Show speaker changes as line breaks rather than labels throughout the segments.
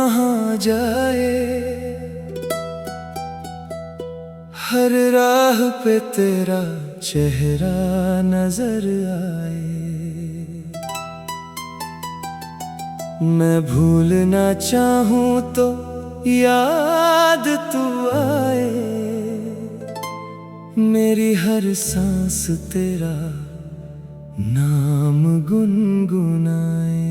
कहाँ जाए, हर राह पे तेरा चेहरा नजर आए। मैं भूलना चाहूं तो याद तू आए, मेरी हर सांस तेरा नाम गुनगुनाए।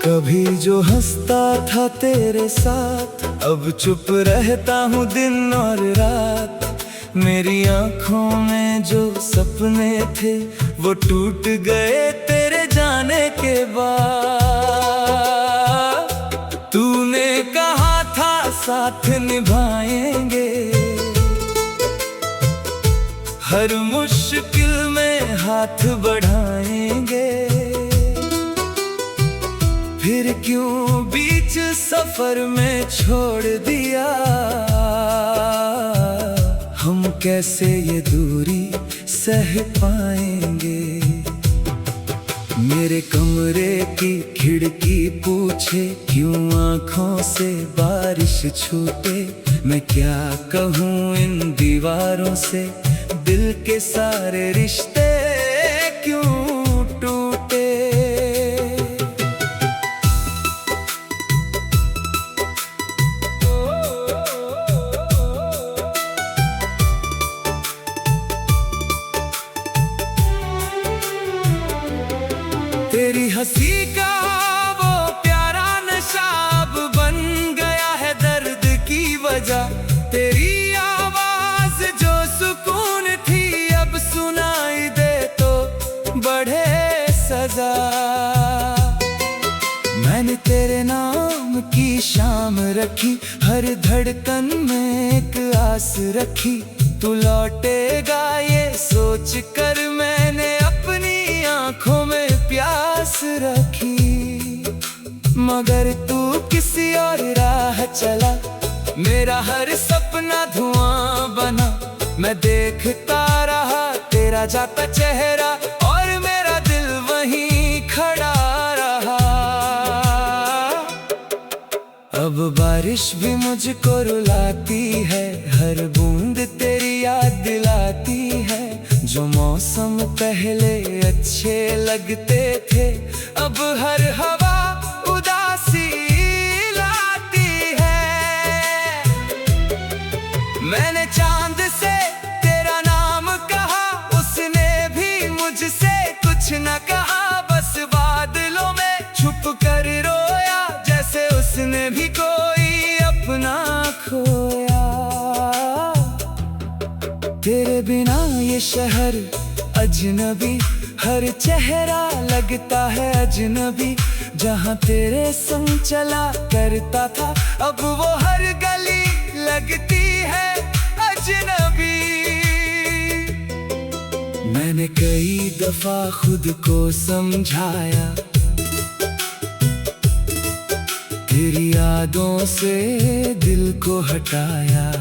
कभी जो हंसता था तेरे साथ, अब चुप रहता हूँ दिन और रात। मेरी आँखों में जो सपने थे वो टूट गए तेरे जाने के बाद। तूने कहा था साथ निभाएंगे, हर मुश्किल में हाथ बढ़ाएंगे। फिर क्यों बीच सफर में छोड़ दिया, हम कैसे ये दूरी सह पाएंगे। मेरे कमरे की खिड़की पूछे क्यों आँखों से बारिश छूटे। मैं क्या कहूँ इन दीवारों से, दिल के सारे रिश्ते क्यों टूटे। तेरी हंसी का वो प्यारा नशा अब बन गया है दर्द की वजह। तेरी आवाज जो सुकून थी अब सुनाई दे तो बढ़े सजा। मैंने तेरे नाम की शाम रखी, हर धड़कन में एक आस रखी। तू लौटेगा ये सोच कर मैंने अपनी आंखों में प्यास रखी। मगर तू किसी और राह चला, मेरा हर सपना धुआं बना। मैं देखता रहा तेरा जाता चेहरा और मेरा दिल वहीं खड़ा रहा। अब बारिश भी मुझको रुलाती है, हर बूंद तेरी याद दिलाती है। जो मौसम पहले अच्छे लगते थे अब हर हवा उदासी लाती है। मैंने चांद से तेरा नाम कहा, उसने भी मुझसे कुछ न कहा। बस बादलों में छुप कर रोया, जैसे उसने भी कोई अपना खोया। तेरे बिना ये शहर अजनबी, हर चेहरा लगता है अजनबी। जहाँ तेरे संग चला करता था अब वो हर गली लगती है अजनबी। मैंने कई दफा खुद को समझाया, तेरी यादों से दिल को हटाया।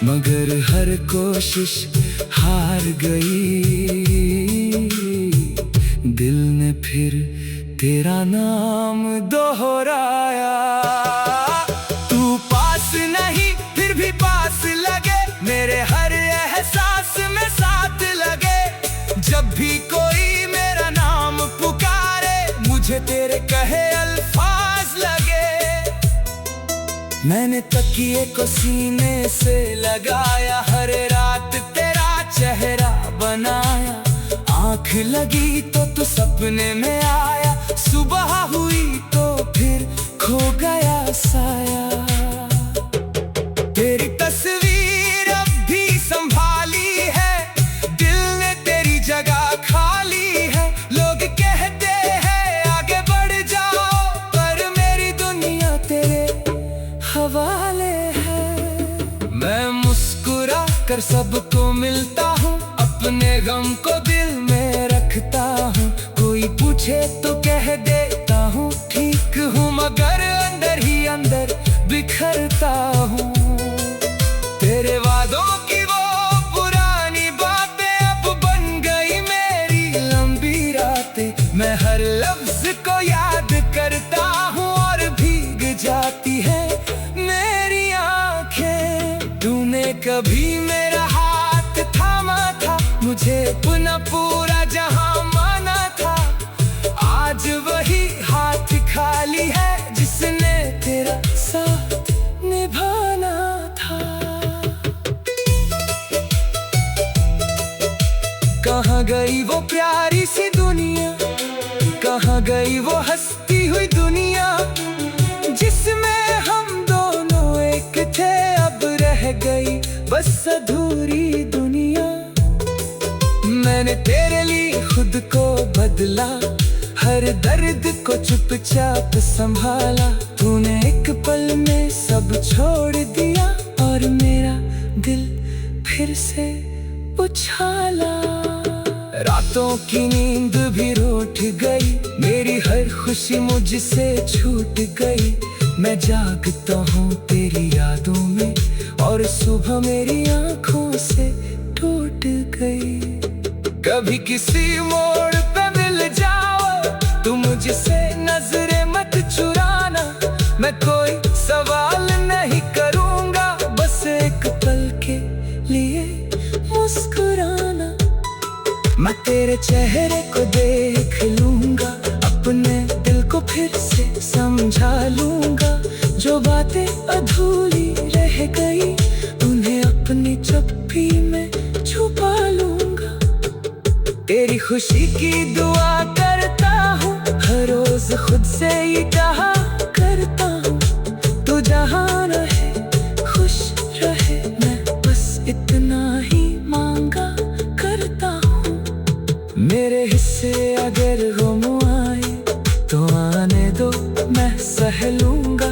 मगर हर कोशिश हार गई, दिल ने फिर तेरा नाम दोहराया। तू पास नहीं फिर भी पास लगे, मेरे हर एहसास में साथ लगे। जब भी कोई मेरा नाम पुकारे, मुझे तेरे कहे अल्फाज लगे। मैंने तकिए को सीने से लगाया, हर रात तेरा चेहरा बनाया। आँख लगी तो तू सपने में आया, सुबह हुई तो फिर खो गया साया। तेरी तस्वीर अब भी संभाली है, दिल ने तेरी जगह खाली है। लोग कहते हैं आगे बढ़ जाओ, पर मेरी दुनिया तेरे हवाले है। मैं मुस्कुरा कर सबको मिलता हूँ, अपने गम को दिल में रखता हूँ। कोई पूछे तो कह देता हूँ ठीक हूँ, मगर अंदर ही अंदर बिखरता हूँ। तेरे मैं हर लफ्ज को याद करता हूँ और भीग जाती है मेरी आंखें। तूने कभी मेरा हाथ थामा था, मुझे अपना पूरा जहां माना था। आज वही हाथ खाली है जिसने तेरा साथ निभाना था। कहाँ गई वो प्यारी सी दुनिया, कहाँ गई वो हंसती हुई दुनिया जिसमें हम दोनों एक थे। अब रह गई बस अधूरी दुनिया। मैंने तेरे लिए खुद को बदला, हर दर्द को चुपचाप संभाला। तूने एक पल में सब छोड़ दिया और मेरा दिल फिर से उछाला। रातों की नींद भी रूठ गई, मेरी हर खुशी मुझसे छूट गई। मैं जागता हूँ तेरी यादों में और सुबह मेरी आंखों से टूट गई। कभी किसी मोड़ पे मिल जाओ, तू मुझसे नजरें मत चुराना। मैं कोई सवाल नहीं करूँगा, बस एक पल के लिए मुस्कुराना। मैं तेरे चेहरे को देख लूँगा, अपने दिल को फिर से समझा लूँगा। जो बातें अधूरी रह गई उन्हें अपनी चुप्पी में छुपा लूँगा। तेरी खुशी की दुआ करता हूँ, हर रोज खुद से ही कहा करता हूँ। तू जहाँ रहे खुश रहे, मैं बस इतना ही मांगा करता हूँ। मेरे हिस्से अगर गम आए तो आने दो, मैं सह लूँगा।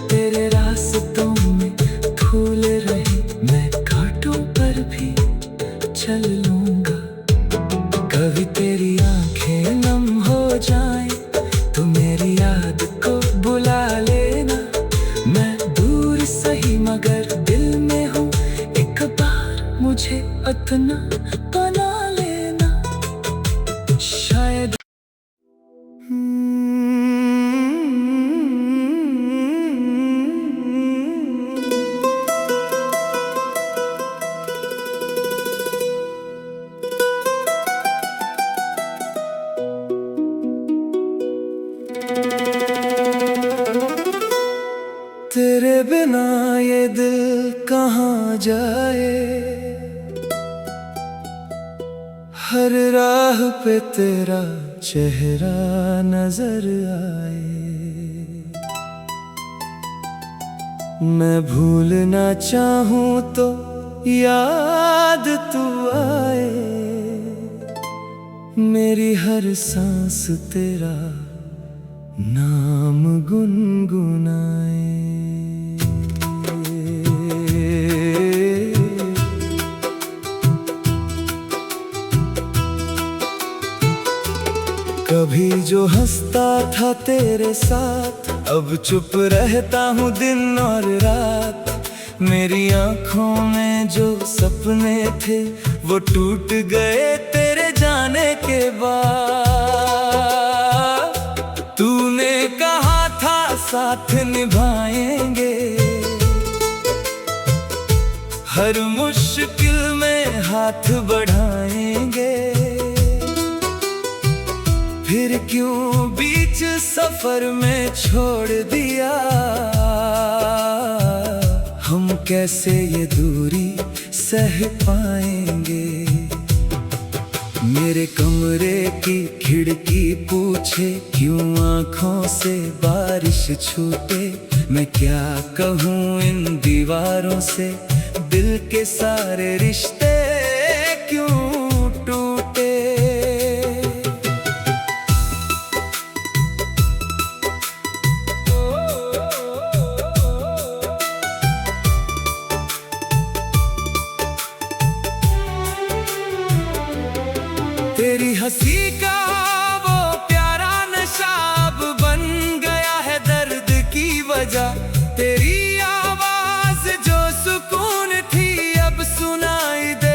तेरे रास्तों में फूल रहे, मैं कांटों पर भी चल लूँगा। कभी तेरी आंखें नम हो जाएं तो मेरी याद को बुला लेना। मैं दूर सही मगर दिल में हूँ, एक बार मुझे अपना बना लेना। शायद तेरे बिना ये दिल कहाँ जाए। हर राह पे तेरा चेहरा नजर आए। मैं भूलना चाहूँ तो याद तू आए। मेरी हर सांस तेरा नाम गुनगुनाए। कभी जो हंसता था तेरे साथ, अब चुप रहता हूँ दिन और रात। मेरी आंखों में जो सपने थे वो टूट गए तेरे जाने के बाद। तूने कहा था साथ निभाएंगे, हर मुश्किल में हाथ बढ़ाएंगे। फिर क्यों बीच सफर में छोड़ दिया। हम कैसे ये दूरी सह पाएंगे। मेरे कमरे की खिड़की पूछे क्यों आँखों से बारिश छूटे। मैं क्या कहूँ इन दीवारों से, दिल के सारे रिश्ते क्यों टूटे। तेरी हंसी का वो प्यारा नशा अब बन गया है दर्द की वजह। तेरी आवाज जो सुकून थी अब सुनाई दे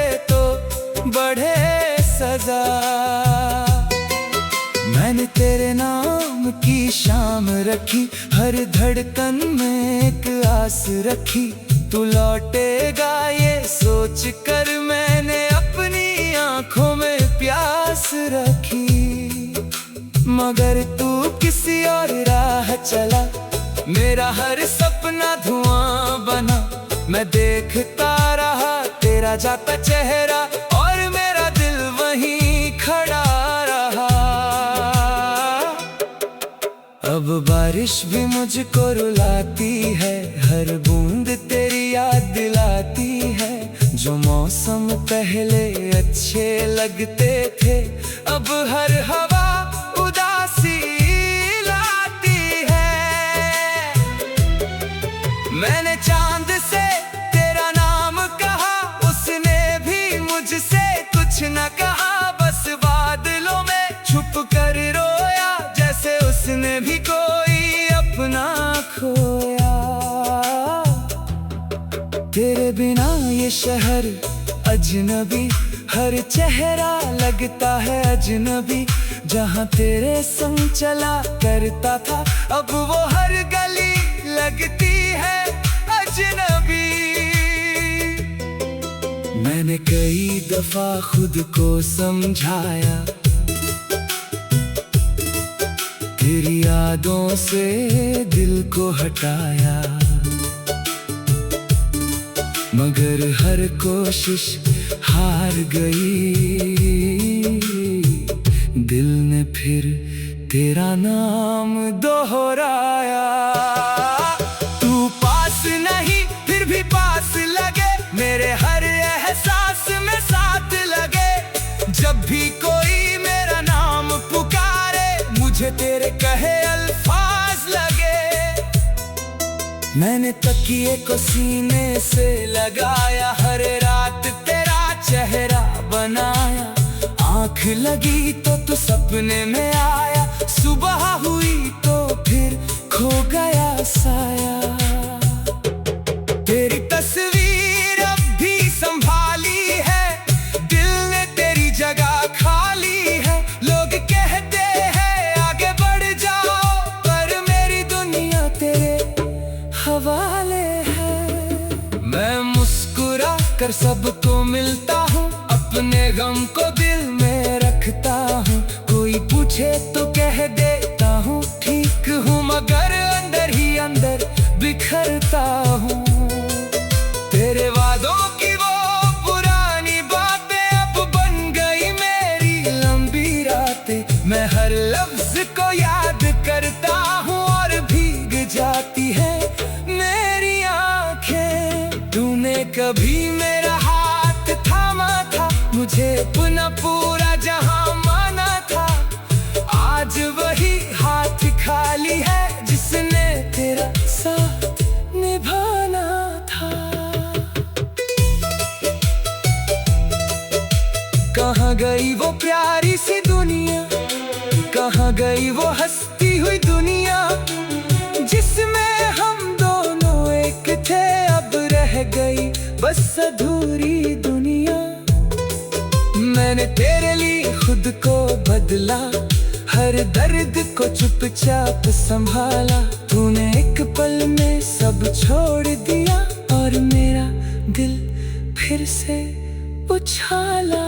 मैंने तेरे नाम की शाम रखी, हर धड़कन में एक आस रखी। तू लौटेगा ये सोच कर मैंने अपनी आंखों में प्यास रखी। मगर तू किसी और राह चला, मेरा हर सपना धुआं बना। मैं देखता रहा तेरा जाता चेहरा, और मेरा दिल वहीं खड़ा रहा। अब बारिश भी मुझको रुलाती है, हर बूंद तेरी याद दिलाती है। जो मौसम पहले अच्छे लगते थे, अब हर हवा उदासी लाती है। मैंने चांद से तेरा नाम कहा, उसने भी मुझसे कुछ न कहा। बस बादलों में छुप कर रोया, जैसे उसने भी कोई अपना खोया। तेरे बिना ये शहर अजनबी, हर चेहरा लगता है अजनबी। जहाँ तेरे संग चला करता था, अब वो हर गली लगती है अजनबी। मैंने कई दफा खुद को समझाया, तेरी यादों से दिल को हटाया। मगर हर कोशिश हार गई, दिल ने फिर तेरा नाम दोहराया। तू पास नहीं फिर भी पास लगे, मेरे हर एहसास में साथ लगे। जब भी कोई मेरा नाम पुकारे, मुझे तेरे कहे अल्फाज लगे। मैंने तकिए को सीने से लगाया, हर रात तेरा चेहरा बनाया। आँख लगी तो तू सपने में आया, सुबह हुई तो फिर खो गया साया। तेरी तस्वीर अब भी संभाली है, दिल ने तेरी जगह खाली है। लोग कहते हैं आगे बढ़ जाओ, पर मेरी दुनिया तेरे हवाले है। मैं मुस्कुरा कर सबको मिलता हूँ, अपने गम को दिल में रखता हूँ। कोई पूछे तो कह देता हूँ ठीक हूँ, मगर अंदर ही अंदर बिखरता हूँ। तेरे वादों की वो पुरानी बातें अब बन गई मेरी लंबी रातें। मैं हर लफ्ज को याद करता हूँ और भीग जाती है मेरी आंखें। तूने कभी मेरा हाथ थामा था, मुझे अपना पूरा जहां माना था। आज वही हाथ खाली है, जिसने तेरा साथ निभाना था। कहाँ गई वो प्यारी सी दुनिया, कहाँ गई वो हंसती हुई दुनिया, जिसमें हम दोनों एक थे। अब रह गई बस अधूरी दुनिया। मैंने तेरे लिए खुद को बदला, हर दर्द को चुपचाप संभाला। तूने एक पल में सब छोड़ दिया, और मेरा दिल फिर से उछाला।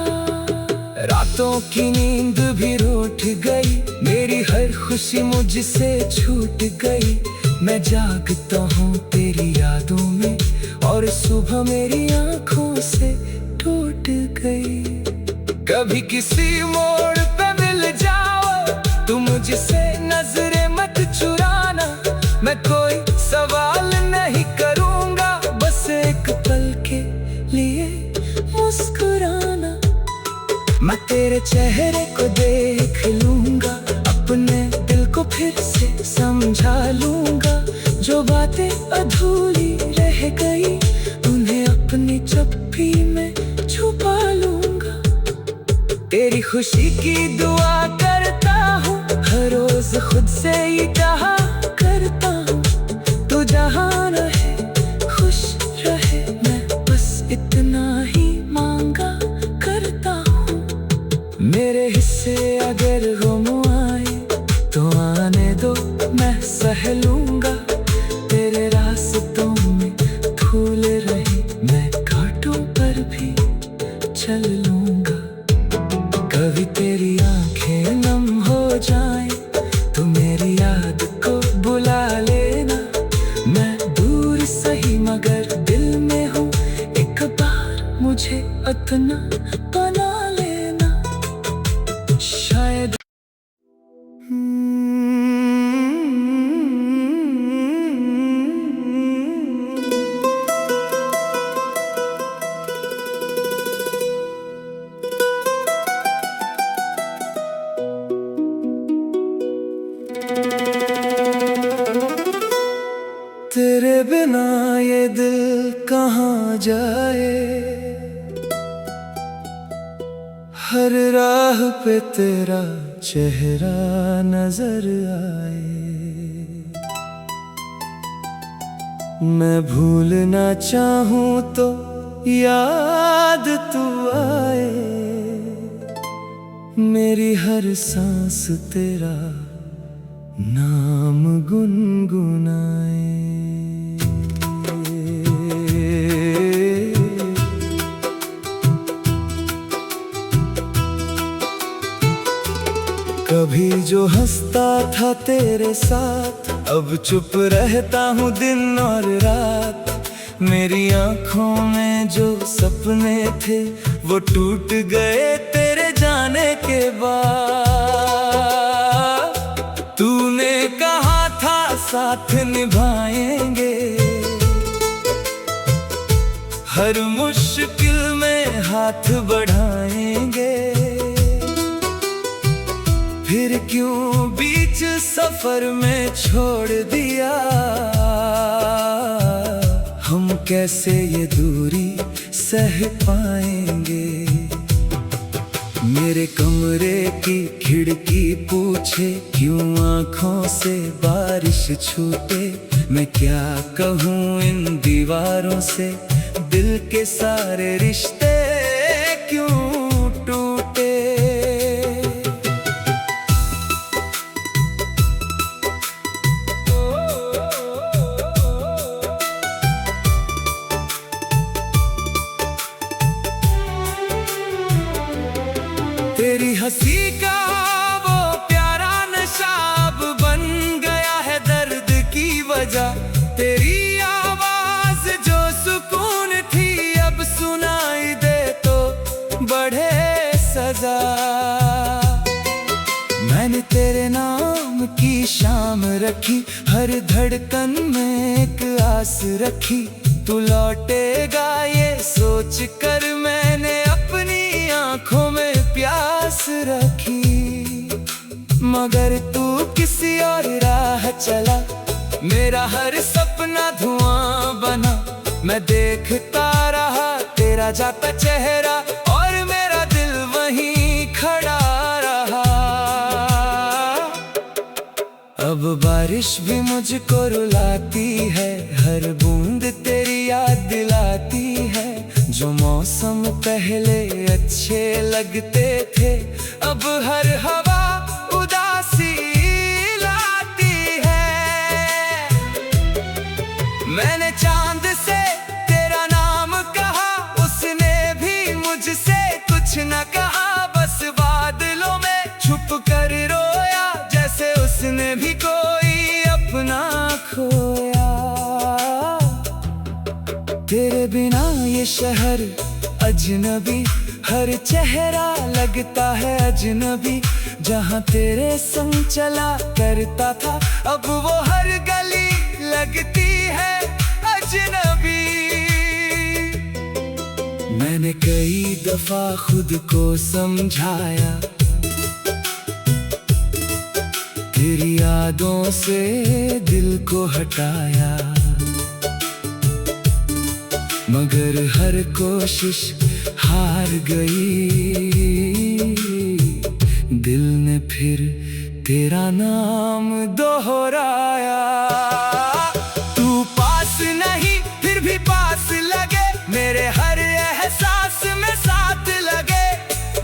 रातों की नींद भी रूठ गई, मेरी हर खुशी मुझसे छूट गई। मैं जागता हूँ तेरी यादों में, और सुबह मेरी आंखों से टूट गई। कभी किसी मोड़ पे मिल जाओ, तू मुझसे नजरें मत चुराना। मैं कोई सवाल नहीं करूँगा, बस एक पल के लिए मुस्कुराना। मैं तेरे चेहरे को देख लूँगा, अपने दिल को फिर से समझा लूँगा। जो बातें अधूरी रह गई, उन्हें अपनी चप्पी में छुपा लूँगा। तेरी खुशी की दुआ करता हूँ, हर रोज खुद से ही कहा करता हूँ। तू जहाँ रहे खुश रहे, मैं बस इतना ही मांगा करता हूँ। मेरे हिस्से अगर गम आए, तेरे बिना ये दिल कहाँ जाए, हर राह पे तेरा चेहरा नजर आए। मैं भूलना चाहूं तो याद तू आए, मेरी हर सांस तेरा नाम गुनगुनाए। कभी जो हंसता था तेरे साथ, अब चुप रहता हूँ दिन और रात। मेरी आंखों में जो सपने थे वो टूट गए तेरे जाने के बाद। तूने कहा था साथ निभाएंगे, हर मुश्किल में हाथ बढ़ाएंगे। फिर क्यों बीच सफर में छोड़ दिया, हम कैसे ये दूरी सह पाएंगे। मेरे कमरे की खिड़की पूछे क्यों आँखों से बारिश छूटे। मैं क्या कहूँ इन दीवारों से, दिल के सारे रिश्ते क्यों टूटे। तेरी हंसी का वो प्यारा नशा अब बन गया है दर्द की वजह। तेरी आवाज जो सुकून थी अब सुनाई दे तो बढ़े सजा। मैंने तेरे नाम की शाम रखी, हर धड़कन में एक आस रखी। तू लौटेगा ये सोच कर मैंने अपनी आंखों में प्यास रखी। मगर तू किसी और राह चला, मेरा हर सपना धुआं बना। मैं देखता रहा तेरा जाता चेहरा और मेरा दिल वहीं खड़ा रहा। अब बारिश भी मुझको रुलाती है, हर बूंद तेरी याद दिलाती है। जो मौसम पहले अच्छे लगते थे अब हर हवा उदासी लाती है। मैंने चांद से तेरा नाम कहा, उसने भी मुझसे कुछ न कहा। बस बादलों में छुप कर रोया, जैसे उसने भी कोई अपना खोया। तेरे बिना ये शहर अजनबी, हर चेहरा लगता है अजनबी। जहाँ तेरे संग चला करता था अब वो हर गली लगती है अजनबी। मैंने कई दफा खुद को समझाया, तेरी यादों से दिल को हटाया। मगर हर कोशिश हार गई, दिल ने फिर तेरा नाम दोहराया। तू पास नहीं फिर भी पास लगे, मेरे हर एहसास में साथ लगे।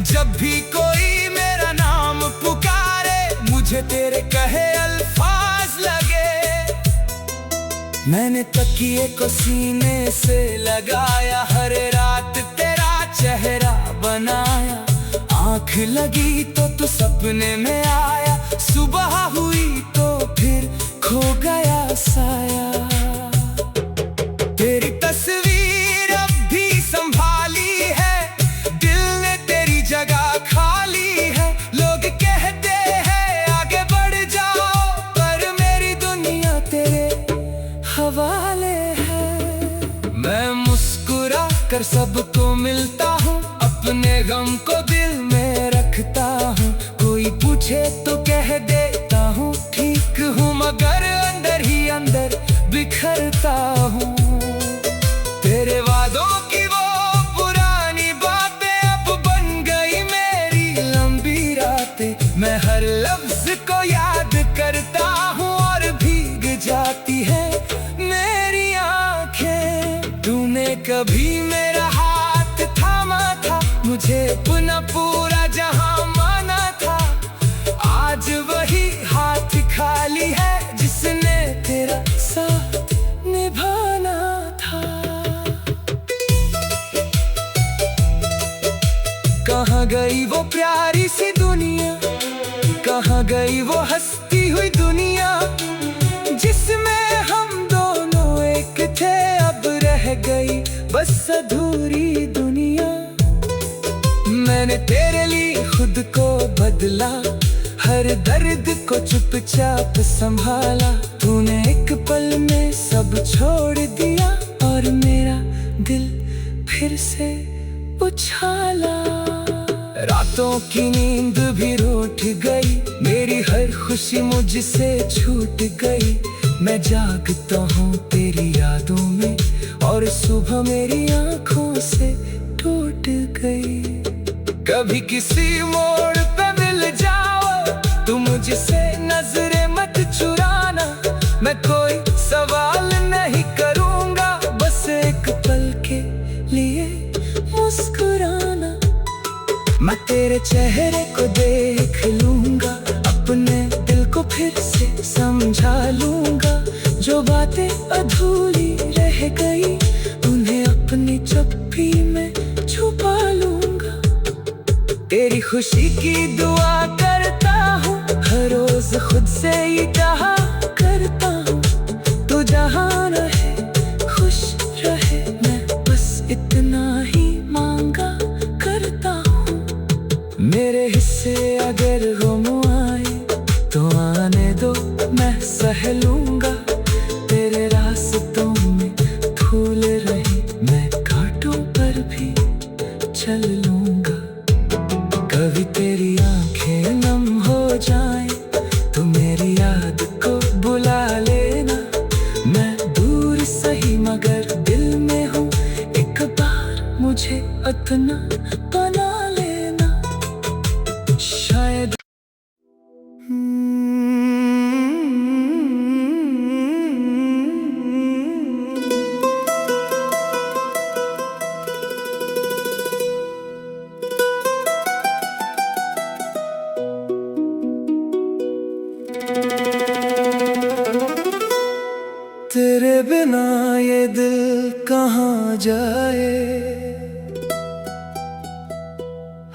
जब भी कोई मेरा नाम पुकारे मुझे तेरे कहे अल्फाज लगे। मैंने तकिए को सीने से लगाया, हर रात तेरा चेहरा बनाया। आँख लगी तो तू सपने में आया, सुबह हुई तो फिर खो गया साया। तेरी तस्वीर अब भी संभाली है, दिल ने तेरी जगह खाली है। लोग कहते हैं आगे बढ़ जाओ, पर मेरी दुनिया तेरे हवाले है। मैं मुस्कुरा कर सबको मिलता हूँ, अपने गम को दिल में रखता हूँ। कोई पूछे तो कह देता हूँ ठीक हूँ, मगर अंदर ही अंदर बिखरता हूँ। तेरे वादों की वो पुरानी बातें अब बन गई मेरी लंबी रातें। मैं हर लफ्ज को याद करता हूँ और भीग जाती है मेरी आंखें। तूने कभी मेरा हाथ थामा था, मुझे पुनः पूरा जहां माना था। आज वही हाथ खाली है जिसने तेरा साथ निभाना था। कहाँ गई वो प्यारी सी दुनिया, कहाँ गई वो हंसती हुई दुनिया जिसमें हम दोनों एक थे। अब रह गई बस अधूरी दुनिया। मैंने तेरे लिए खुद को बदला, हर दर्द को चुपचाप संभाला। तूने एक पल में सब छोड़ दिया और मेरा दिल फिर से उछाला। रातों की नींद भी रूठ गई, मेरी हर खुशी मुझसे छूट गई। मैं जागता हूँ तेरी यादों में और सुबह मेरी आंखों से टूट गई। कभी किसी मोड़ पे मिल जाओ तुम मुझसे नजरें मत चुराना। मैं कोई सवाल नहीं करूँगा, बस एक पल के लिए मुस्कुराना। मैं तेरे चेहरे को देख लूँगा, अपने दिल को फिर से समझा लूँगा। जो बातें अधूरी रह गई उन्हें अपनी चप्पी में छुपा लूँगा। तेरी खुशी की दुआ करता हूँ, हर रोज खुद से ही कहा करता हूँ। तू जहाँ रहे खुश रहे, मैं बस इतना ही मांगा करता हूँ। मेरे हिस्से अगर गम आए तो आने दो, मैं सह लूँगा। तेरे रास्तों में धूल रही, मैं कांटों पर भी चल लूँगा। कभी तेरी आंखें नम हो जाएं तो मेरी याद को बुला लेना। मैं दूर सही मगर दिल में हूँ, एक बार मुझे अपना बना लेना। शायद तेरे बिना ये दिल कहाँ जाए।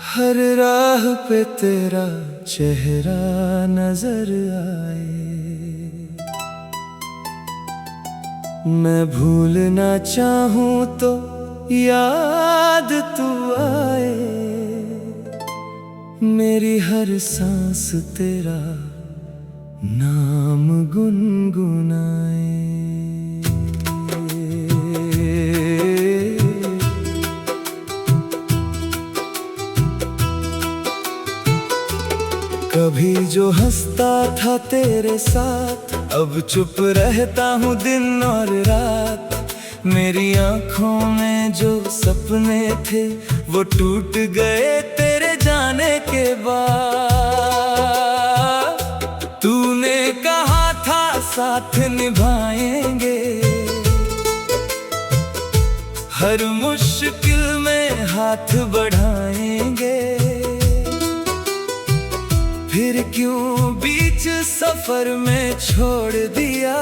हर राह पे तेरा चेहरा नजर आए। मैं भूलना चाहूँ तो याद तू आए। मेरी हर सांस तेरा नाम गुनगुनाए। कभी जो हंसता था तेरे साथ, अब चुप रहता हूँ दिन और रात। मेरी आंखों में जो सपने थे वो टूट गए तेरे जाने के बाद। तूने कहा था साथ निभाएंगे, हर मुश्किल में हाथ बढ़ाएंगे। फिर क्यों बीच सफर में छोड़ दिया।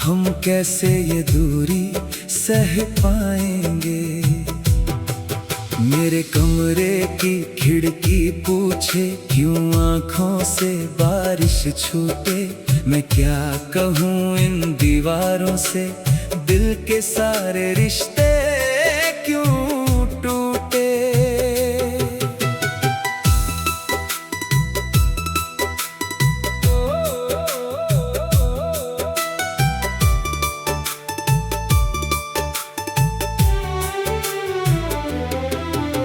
हम कैसे ये दूरी सह पाएंगे। मेरे कमरे की खिड़की पूछे क्यों आँखों से बारिश छूटे। मैं क्या कहूँ इन दीवारों से, दिल के सारे रिश्ते क्यों टूटे।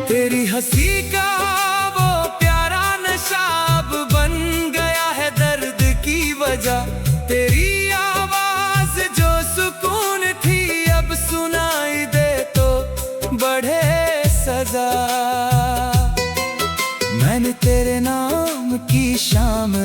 तेरी हंसी का वो प्यारा नशा अब बन गया है दर्द की वजह। तेरी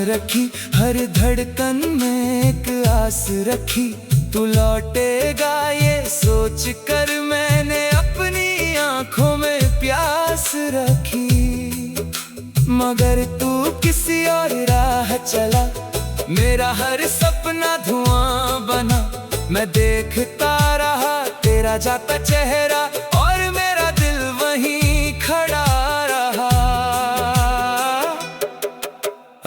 रखी, हर धड़कन में एक आस रखी। तू लौटेगा ये सोच कर मैंने अपनी आंखों में प्यास रखी। मगर तू किसी और राह चला, मेरा हर सपना धुआं बना। मैं देखता रहा तेरा जाता चेहरा, और मेरा दिल वहीं खड़ा रहा।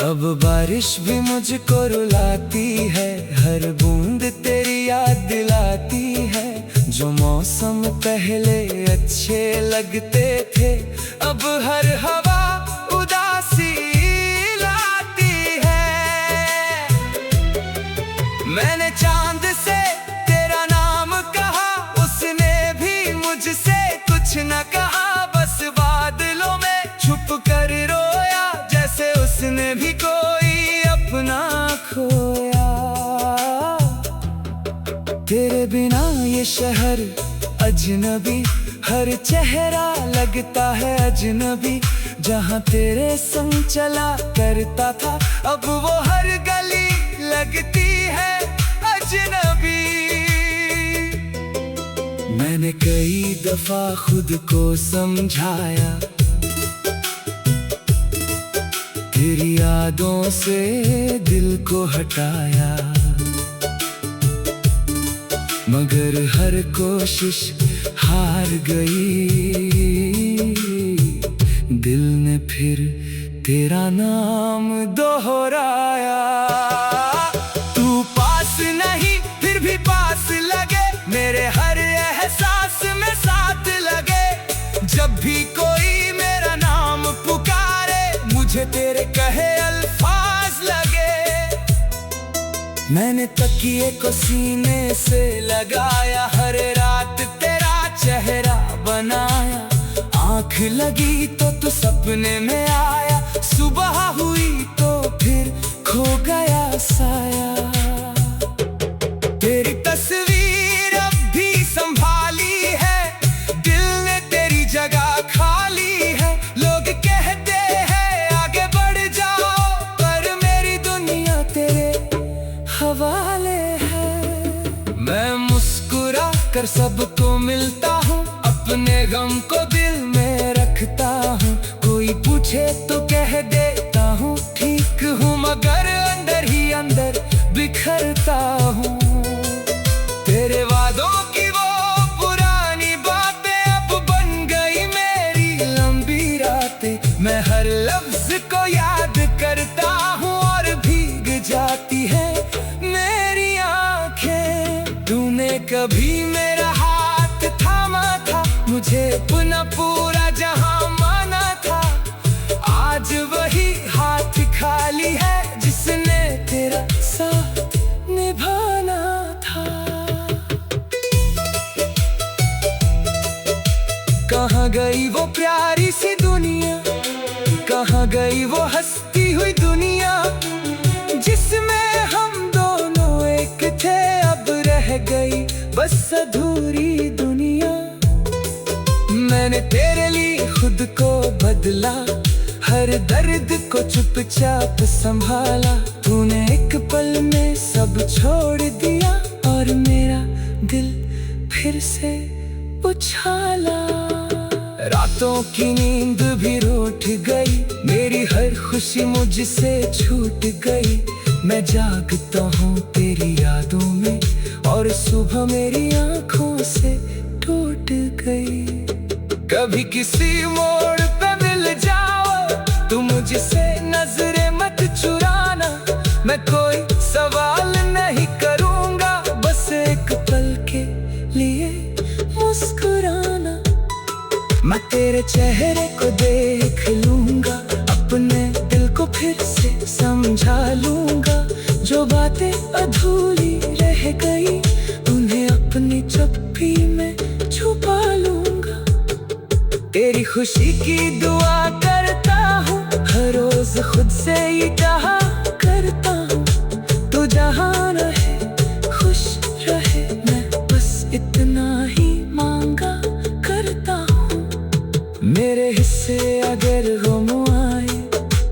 अब बारिश भी मुझको रुलाती है, हर बूंद तेरी याद दिलाती है। जो मौसम पहले अच्छे लगते थे, अब हर हवा उदासी लाती है। मैंने चांद से तेरा नाम कहा, उसने भी मुझसे कुछ न कहा। बस बादलों में छुप कर रोया, जैसे उसने भी कोई अपना खोया। तेरे बिना ये शहर अजनबी, हर चेहरा लगता है अजनबी। जहाँ तेरे संग चला करता था, अब वो हर गली लगती है अजनबी। मैंने कई दफा खुद को समझाया, तेरी यादों से दिल को हटाया। मगर हर कोशिश हार गई, दिल ने फिर तेरा नाम दोहराया। तू पास नहीं फिर भी पास लगे, मेरे हर एहसास में साथ लगे। जब भी कोई मेरा नाम पुकारे, मुझे तेरे कहे अल्फाज लगे। मैंने तकिए को सीने से लगाया, हर रात तेरा चेहरा बनाया। आँख लगी तो तू सपने में आया, सुबह हुई तो फिर खो गया साया। तेरी तस्वीर अब भी संभाली है, दिल ने तेरी जगह खाली है। लोग कहते हैं आगे बढ़ जाओ, पर मेरी दुनिया तेरे हवाले है। मैं मुस्कुरा कर सबको मिलता हूँ, अपने गम को दिल में रखता हूँ। कोई पूछे तो कह देता हूँ ठीक हूँ, मगर अंदर ही अंदर बिखरता हूँ। तेरे वादों की वो पुरानी बातें अब बन गई मेरी लंबी रातें। मैं हर लफ्ज को याद करता हूँ, और भीग जाती है मेरी आंखें। तूने कभी मेरा हाथ थामा था, मुझे अपना पूरा जहां माना था। आज वही हाथ खाली है, जिसने तेरा साथ निभाना था। कहाँ गई वो प्यारी सी दुनिया, कहाँ गई वो हंसती हुई दुनिया, जिसमें हम दोनों एक थे। अब रह गई बस अधूरी दुनिया। मैंने तेरे लिए खुद को बदला, हर दर्द को चुपचाप संभाला। तूने एक पल में सब छोड़ दिया, और मेरा दिल फिर से उछाला। रातों की नींद भी रूठ गई, मेरी हर खुशी मुझसे छूट गई। मैं जागता हूँ तेरी यादों में, और सुबह मेरी आंखों से टूट गई। कभी किसी मोड़ पे मिल जाओ, तुम मुझसे नजरें मत चुराना। मैं कोई सवाल नहीं करूँगा, बस एक पल के लिए मुस्कुराना। मैं तेरे चेहरे को देख लूँगा, अपने दिल को फिर से समझा लूँगा। जो बातें अधूरी रह गई, उन्हें अपनी चुप्पी में छुपा लूँगा। तेरी खुशी की दुआ करता हूँ, हर रोज खुद से ही कहा करता हूँ। तू जहाँ रहे खुश रहे, मैं बस इतना ही मांगा करता हूँ। मेरे हिस्से अगर गम आए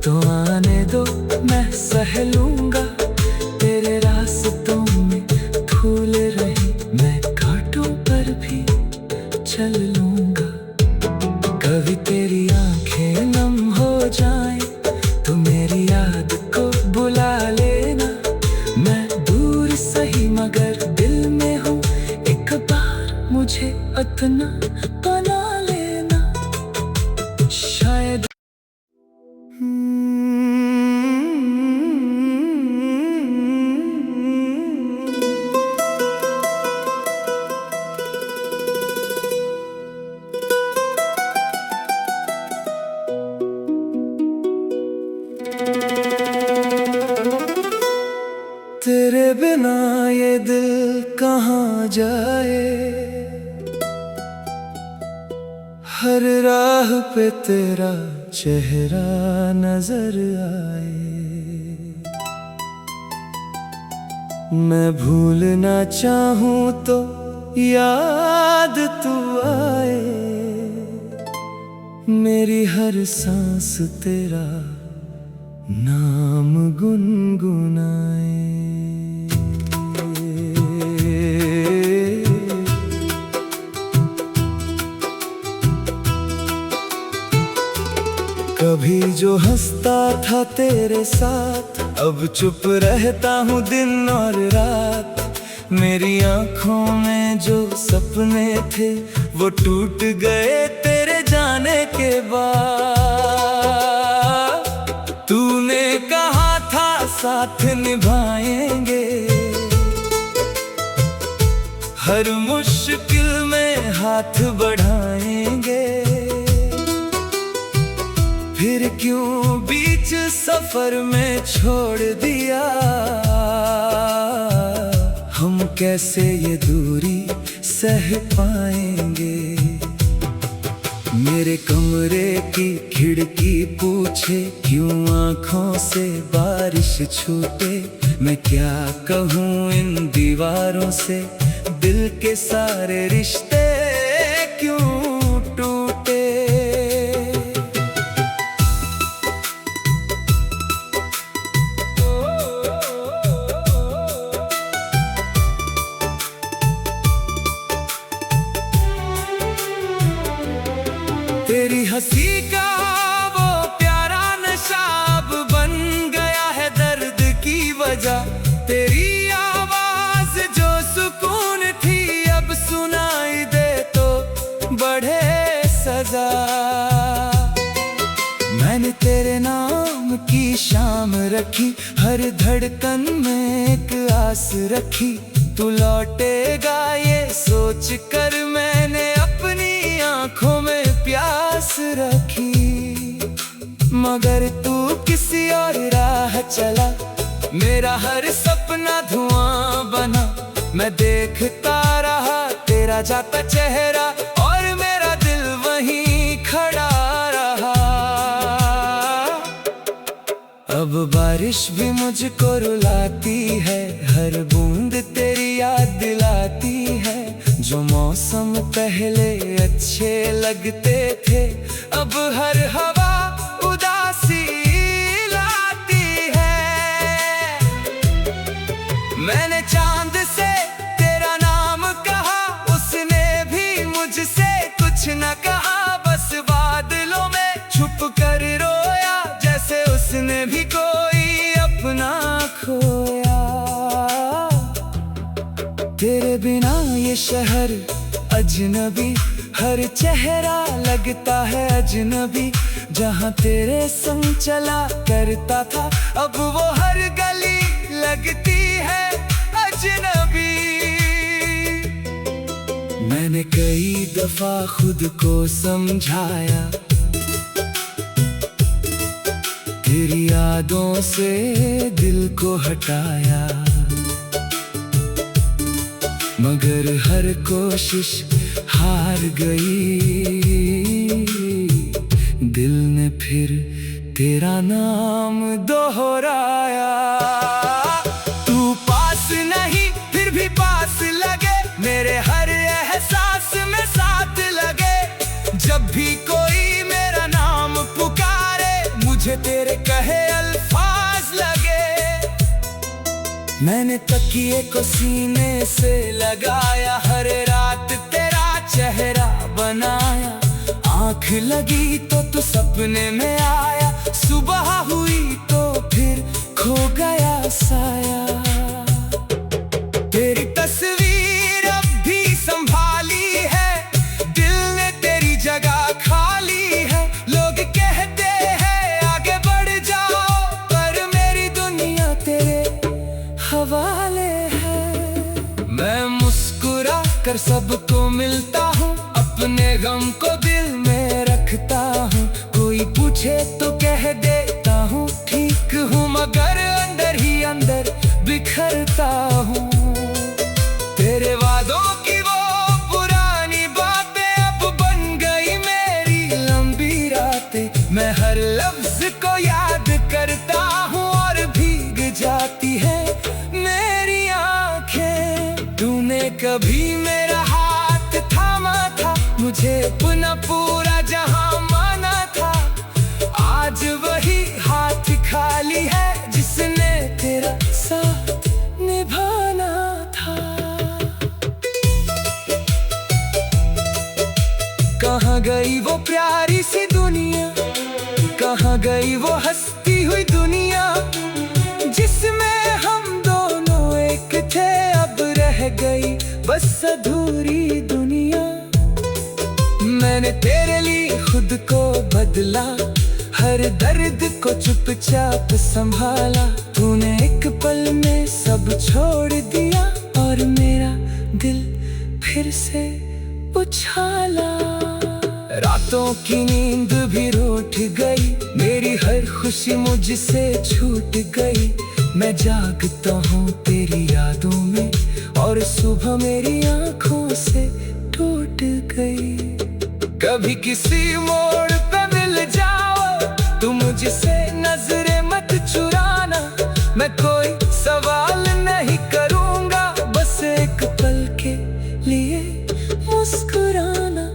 तो आने दो, मैं सह तेरे बिना ये दिल कहाँ जाए, हर राह पे तेरा चेहरा नजर आए। मैं भूलना चाहूं तो याद तू आए, मेरी हर सांस तेरा नाम गुनगुनाए। कभी जो हंसता था तेरे साथ, अब चुप रहता हूँ दिन और रात। मेरी आंखों में जो सपने थे वो टूट गए तेरे जाने के बाद। तूने कहा था साथ निभाएंगे, हर मुश्किल में हाथ बढ़ाएंगे। फिर क्यों बीच सफर में छोड़ दिया, हम कैसे ये दूरी सह पाएंगे। मेरे कमरे की खिड़की पूछे क्यों आँखों से बारिश छूटे। मैं क्या कहूँ इन दीवारों से, दिल के सारे रिश्ते क्यों टूटे। तेरी हंसी का वो प्यारा नशा अब बन गया है दर्द की वजह। तेरी आवाज जो सुकून थी अब सुनाई दे तो बढ़े सजा। मैंने तेरे नाम की शाम रखी, हर धड़कन में एक आस रखी। तू लौटेगा ये सोच कर मैंने अपनी आंखों में प्यास रखी। मगर तू किसी और राह चला, मेरा हर सपना धुआं बना। मैं देखता रहा तेरा जाता चेहरा और मेरा दिल वहीं खड़ा रहा। अब बारिश भी मुझको रुलाती है, हर बूंद तेरी याद दिलाती है। जो मौसम पहले अच्छे लगते थे अब हर हवा उदासी लाती है। मैंने चांद से तेरा नाम कहा, उसने भी मुझसे कुछ न कहा। बस बादलों में छुप कर रोया, जैसे उसने भी कोई अपना खोया। तेरे बिना ये शहर अजनबी, हर चेहरा लगता है अजनबी। जहाँ तेरे संग चला करता था अब वो हर गली लगती है अजनबी। मैंने कई दफा खुद को समझाया, तेरी यादों से दिल को हटाया। मगर हर कोशिश हार गई, दिल ने फिर तेरा नाम दोहराया। तू पास नहीं फिर भी पास लगे, मेरे हर एहसास में साथ लगे। जब भी कोई मेरा नाम पुकारे मुझे तेरे कहे अल्फाज लगे। मैंने तकिए को सीने से लगाया, हर रात तेरा चेहरा बनाया। आँख लगी तो तू सपने में आया, सुबह हुई तो फिर खो गया साया। तेरी तस्वीर अब भी संभाली है, दिल ने तेरी जगह खाली है। लोग कहते हैं आगे बढ़ जाओ, पर मेरी दुनिया तेरे हवाले है। मैं मुस्कुरा कर सबको मिलता हूँ, अपने गम को दिल में रखता हूँ। कोई पूछे तो कह देता हूँ ठीक कभी मेरा हाथ थामा था, मुझे पुनः पूरा जहां माना था। आज वही हाथ खाली है जिसने तेरा साथ निभाना था। कहाँ गई वो प्यारी सी दुनिया, कहाँ गई वो हंसती हुई दुनिया, जिसमें हम दोनों एक थे। अब रह गई बस अधूरी दुनिया। मैंने तेरे लिए खुद को बदला, हर दर्द को चुपचाप संभाला। तूने एक पल में सब छोड़ दिया और मेरा दिल फिर से उछाला। रातों की नींद भी रूठ गई, मेरी हर खुशी मुझसे छूट गई। मैं जागता हूँ तेरी यादों में और सुबह मेरी आँखों से टूट गई। कभी किसी मोड़ पे मिल जाओ, तुम मुझसे नजरें मत चुराना। मैं कोई सवाल नहीं करूँगा, बस एक पल के लिए मुस्कुराना।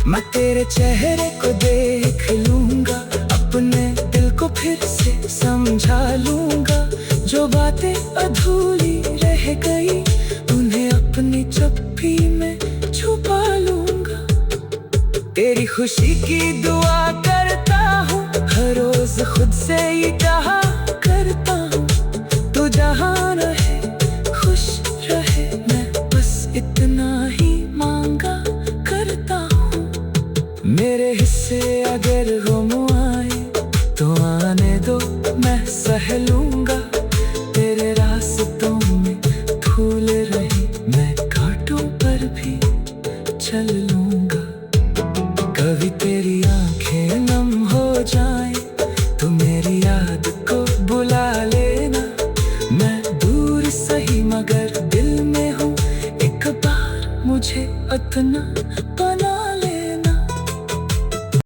मैं तेरे चेहरे को देख लूँगा, अपने दिल को फिर से समझा लूँगा। जो बातें अधूरी रह गई, उन्हें अपनी चप्पी में छुपा लूँगा। तेरी खुशी की दुआ करता हूँ, हर रोज खुद से ही कहा करता हूँ, तू जहाँ